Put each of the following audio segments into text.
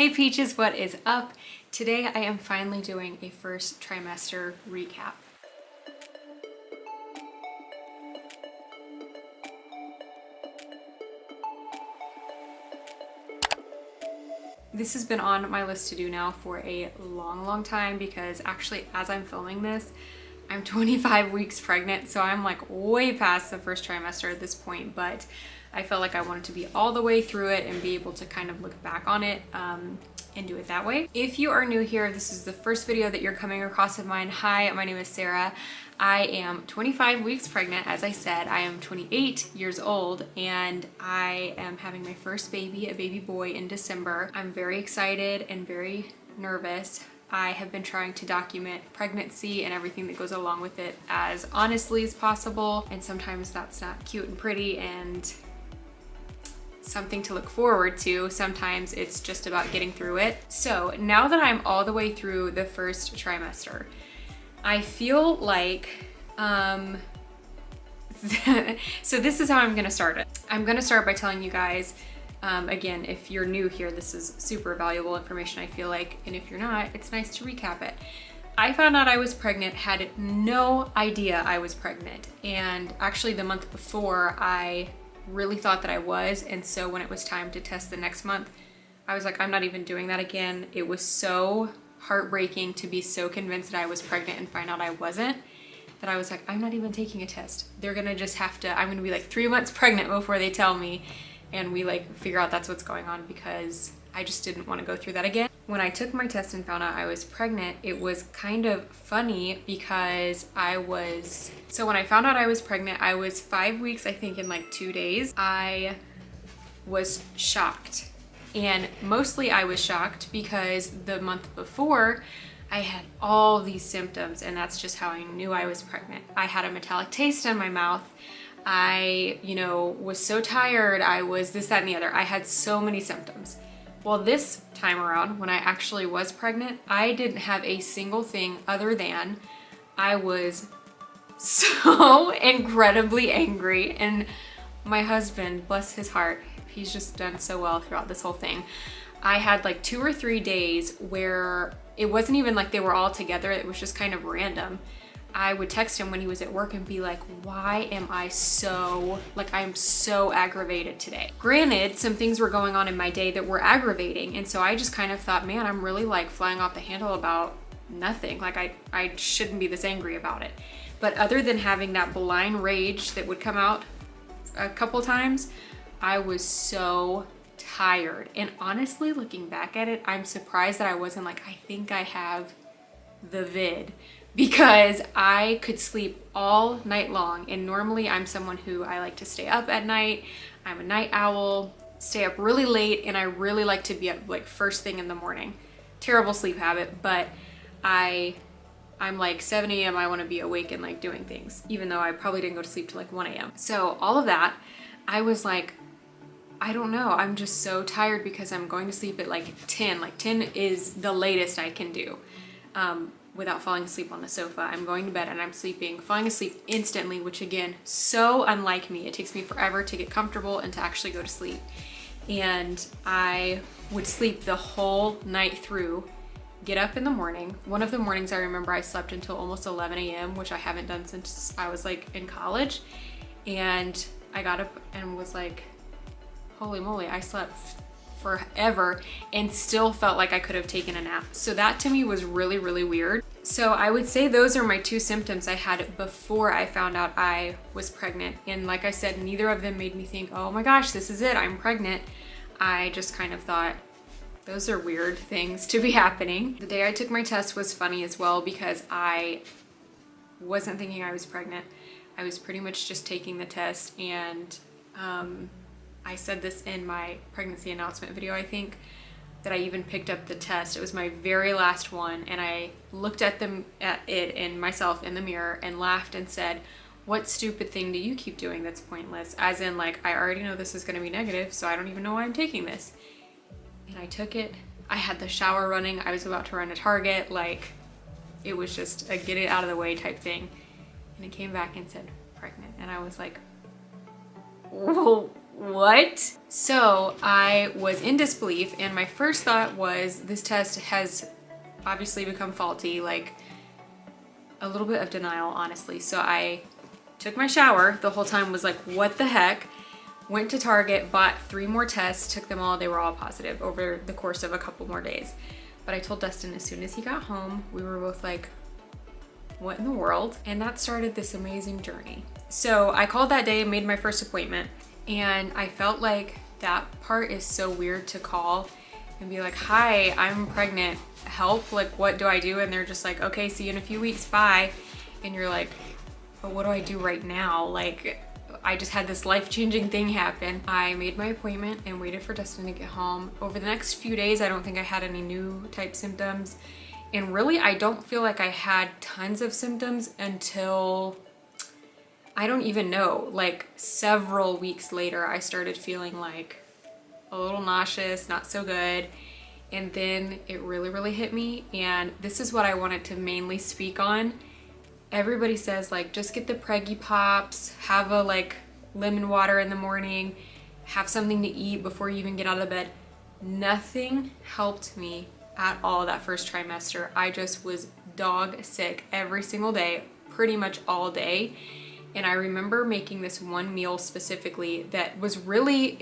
Hey Peaches, what is up? Today I am finally doing a first trimester recap. This has been on my list to do now for a long time because actually as I'm filming this, I'm 25 weeks pregnant, so I'm like way past the first trimester at this point, but I felt like I wanted to be all the way through it and be able to kind of look back on it and do it that way. If you are new here, this is the first video that you're coming across of mine. Hi, my name is Sarah. I am 25 weeks pregnant. As I said, I am 28 years old and I am having my first baby, a baby boy, in December. I'm very excited and very nervous. I have been trying to document pregnancy and everything that goes along with it as honestly as possible, and sometimes that's not cute and pretty and something to look forward to. Sometimes it's just about getting through it. So now that I'm all the way through the first trimester, I feel like, so this is how I'm gonna start it. I'm gonna start by telling you guys, again, if you're new here, this is super valuable information, I feel like, and if you're not, it's nice to recap it. I found out I was pregnant, had no idea I was pregnant, and actually the month before I really thought that I was, and so when it was time to test the next month, I was like, I'm not even doing that again. It was so heartbreaking to be so convinced that I was pregnant and find out I wasn't, that I was like, I'm not even taking a test. They're gonna just have to, I'm gonna be like 3 months pregnant before they tell me, and we like figure out that's what's going on, because I just didn't want to go through that again. When I took my test and found out I was pregnant, it was kind of funny because so when I found out I was pregnant, I was 5 weeks, I think, in like 2 days. I was shocked. And mostly I was shocked because the month before I had all these symptoms, and that's just how I knew I was pregnant. I had a metallic taste in my mouth. I, was so tired. I was this, that, and the other. I had so many symptoms. Well, this time around, when I actually was pregnant, I didn't have a single thing other than I was so incredibly angry. And my husband, bless his heart, he's just done so well throughout this whole thing. I had like 2 or 3 days where it wasn't even like they were all together. It was just kind of random. I would text him when he was at work and be like, why am I so, I'm so aggravated today? Granted, some things were going on in my day that were aggravating. And so I just kind of thought, man, I'm really like flying off the handle about nothing. Like I shouldn't be this angry about it. But other than having that blind rage that would come out a couple times, I was so tired. And honestly, looking back at it, I'm surprised that I wasn't like, I think I have the vid, because I could sleep all night long. And normally I'm someone who I like to stay up at night. I'm a night owl, stay up really late, and I really like to be up like first thing in the morning. Terrible sleep habit, but I'm like 7 a.m. I want to be awake and like doing things, even though I probably didn't go to sleep till like 1 a.m. So all of that, I was like, I don't know, I'm just so tired because I'm going to sleep at like 10. Like 10 is the latest I can do without falling asleep on the sofa. I'm going to bed and I'm falling asleep instantly, which again, so unlike me. It takes me forever to get comfortable and to actually go to sleep. And I would sleep the whole night through, get up in the morning. One of the mornings I remember I slept until almost 11 a.m., which I haven't done since I was like in college. And I got up and was like, holy moly, I slept forever and still felt like I could have taken a nap. So that to me was really, really weird. So I would say those are my 2 symptoms I had before I found out I was pregnant. And like I said, neither of them made me think, oh my gosh, this is it, I'm pregnant. I just kind of thought, those are weird things to be happening. The day I took my test was funny as well because I wasn't thinking I was pregnant. I was pretty much just taking the test, and I said this in my pregnancy announcement video, I think, that I even picked up the test. It was my very last one, and I looked at it and myself in the mirror and laughed and said, what stupid thing do you keep doing that's pointless? As in, like, I already know this is gonna be negative, so I don't even know why I'm taking this. And I took it. I had the shower running. I was about to run to Target. Like, it was just a get it out of the way type thing. And it came back and said pregnant. And I was like, whoa, what? So I was in disbelief, and my first thought was this test has obviously become faulty, like a little bit of denial, honestly. So I took my shower, the whole time was like, what the heck? Went to Target, bought 3 more tests, took them all, they were all positive over the course of a couple more days. But I told Dustin as soon as he got home, we were both like, what in the world? And that started this amazing journey. So I called that day and made my first appointment, and I felt like that part is so weird to call and be like, hi, I'm pregnant, help, like what do I do? And they're just like, okay, see you in a few weeks, bye. And you're like, but what do I do right now? Like, I just had this life-changing thing happen. I made my appointment and waited for Dustin to get home. Over the next few days, I don't think I had any new type symptoms. And really, I don't feel like I had tons of symptoms until, I don't even know, like several weeks later, I started feeling like a little nauseous, not so good. And then it really hit me. And this is what I wanted to mainly speak on. Everybody says like, just get the Preggy Pops, have a like lemon water in the morning, have something to eat before you even get out of bed. Nothing helped me at all that first trimester. I just was dog sick every single day, pretty much all day. And I remember making this one meal specifically that was really,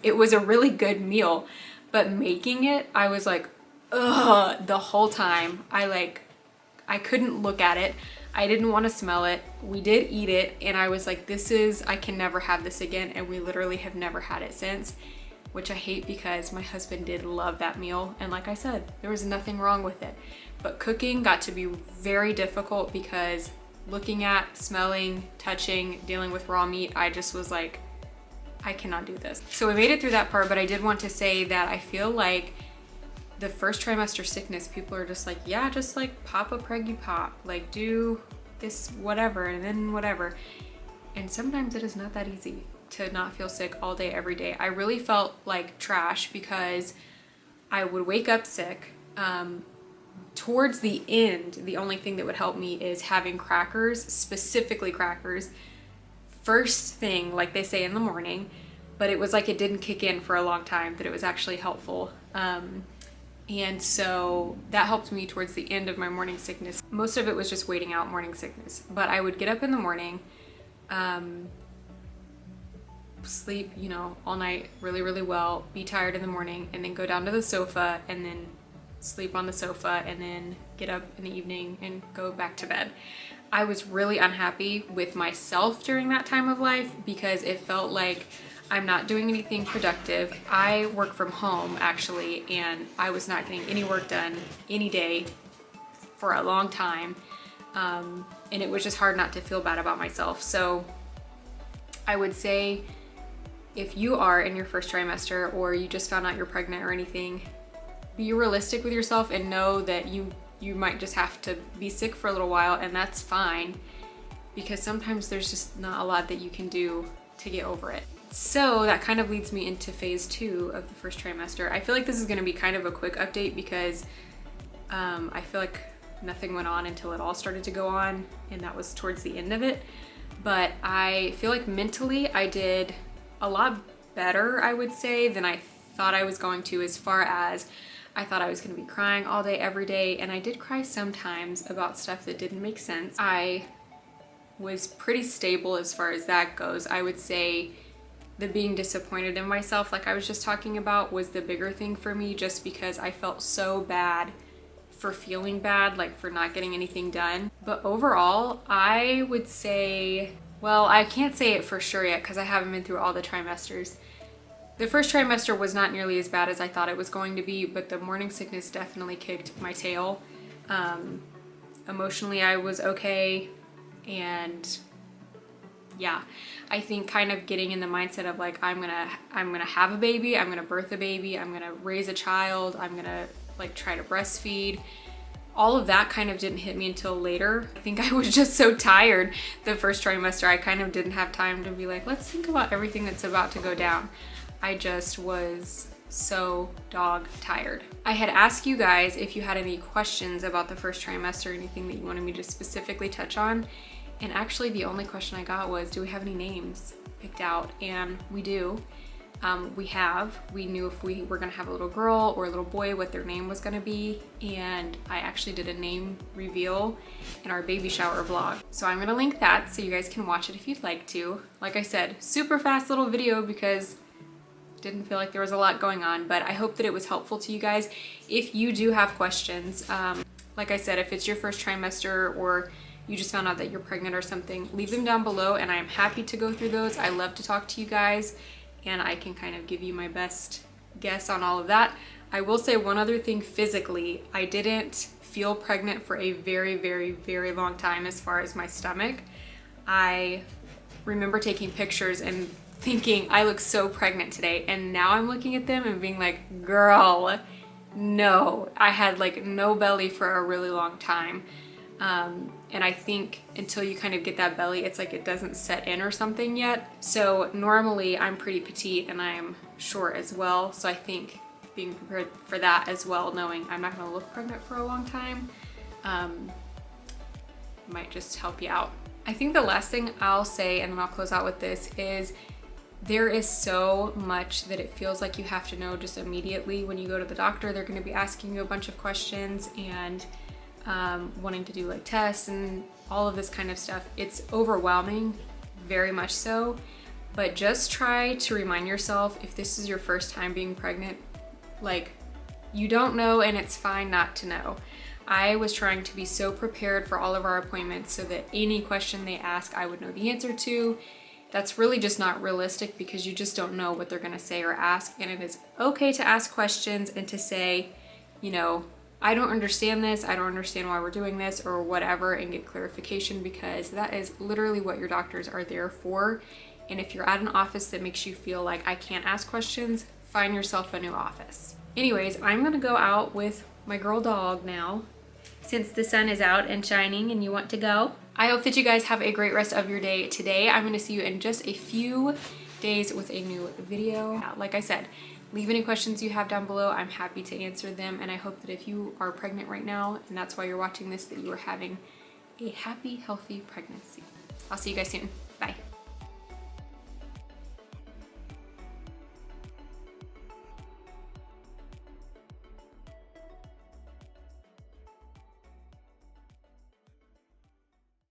it was a really good meal, but making it, I was like, ugh, the whole time. I couldn't look at it. I didn't want to smell it. We did eat it, and I was like, I can never have this again. And we literally have never had it since, which I hate because my husband did love that meal. And like I said, there was nothing wrong with it. But cooking got to be very difficult because looking at, smelling, touching, dealing with raw meat, I just was like, I cannot do this. So we made it through that part, but I did want to say that I feel like the first trimester sickness, people are just like, yeah, just like pop a Preggy Pop, like do this whatever and then whatever. And sometimes it is not that easy to not feel sick all day, every day. I really felt like trash because I would wake up sick. Towards the end, the only thing that would help me is having crackers, specifically crackers, first thing, like they say in the morning, but it was like it didn't kick in for a long time, that it was actually helpful. And so that helped me towards the end of my morning sickness. Most of it was just waiting out morning sickness, but I would get up in the morning, sleep, you know, all night really well, be tired in the morning, and then go down to the sofa and then sleep on the sofa and then get up in the evening and go back to bed. I was really unhappy with myself during that time of life because it felt like I'm not doing anything productive. I work from home actually, and I was not getting any work done any day for a long time. And it was just hard not to feel bad about myself. So I would say if you are in your first trimester or you just found out you're pregnant or anything, be realistic with yourself and know that you might just have to be sick for a little while, and that's fine because sometimes there's just not a lot that you can do to get over it. So that kind of leads me into phase 2 of the first trimester. I feel like this is going to be kind of a quick update because I feel like nothing went on until it all started to go on, and that was towards the end of it. But I feel like mentally I did a lot better, I would say, than I thought I was going to, as far as I thought I was going to be crying all day, every day, and I did cry sometimes about stuff that didn't make sense. I was pretty stable as far as that goes. I would say the being disappointed in myself, like I was just talking about, was the bigger thing for me, just because I felt so bad for feeling bad, like for not getting anything done. But overall, I would say, well, I can't say it for sure yet because I haven't been through all the trimesters. The first trimester was not nearly as bad as I thought it was going to be, but the morning sickness definitely kicked my tail. Emotionally, I was okay, and yeah, I think kind of getting in the mindset of like, I'm gonna have a baby, I'm gonna birth a baby, I'm gonna raise a child, I'm gonna like try to breastfeed. All of that kind of didn't hit me until later. I think I was just so tired the first trimester, I kind of didn't have time to be like, let's think about everything that's about to go down. I just was so dog tired. I had asked you guys if you had any questions about the first trimester, anything that you wanted me to specifically touch on. And actually the only question I got was, do we have any names? picked out, and we do. We knew if we were gonna have a little girl or a little boy, what their name was gonna be, and I actually did a name reveal in our baby shower vlog. So I'm gonna link that so you guys can watch it if you'd like to. Like I said, super fast little video because didn't feel like there was a lot going on, but I hope that it was helpful to you guys. If you do have questions, like I said, if it's your first trimester or you just found out that you're pregnant or something, leave them down below and I am happy to go through those. I love to talk to you guys and I can kind of give you my best guess on all of that. I will say one other thing physically, I didn't feel pregnant for a very, very, very long time as far as my stomach. I remember taking pictures and thinking I look so pregnant today, and now I'm looking at them and being like, girl, no. I had like no belly for a really long time. And I think until you kind of get that belly, it's like it doesn't set in or something yet. So normally I'm pretty petite and I'm short as well. So I think being prepared for that as well, knowing I'm not gonna look pregnant for a long time, might just help you out. I think the last thing I'll say, and then I'll close out with this, is there is so much that it feels like you have to know just immediately. When you go to the doctor, they're gonna be asking you a bunch of questions and wanting to do like tests and all of this kind of stuff. It's overwhelming, very much so, but just try to remind yourself, if this is your first time being pregnant, like, you don't know and it's fine not to know. I was trying to be so prepared for all of our appointments so that any question they ask, I would know the answer to. That's really just not realistic because you just don't know what they're gonna say or ask, and it is okay to ask questions and to say, you know, I don't understand this, I don't understand why we're doing this or whatever, and get clarification, because that is literally what your doctors are there for. And if you're at an office that makes you feel like I can't ask questions, find yourself a new office. Anyways, I'm gonna go out with my girl dog now, since the sun is out and shining and you want to go. I hope that you guys have a great rest of your day today. I'm gonna see you in just a few days with a new video. Like I said, leave any questions you have down below. I'm happy to answer them, and I hope that if you are pregnant right now and that's why you're watching this, that you are having a happy, healthy pregnancy. I'll see you guys soon.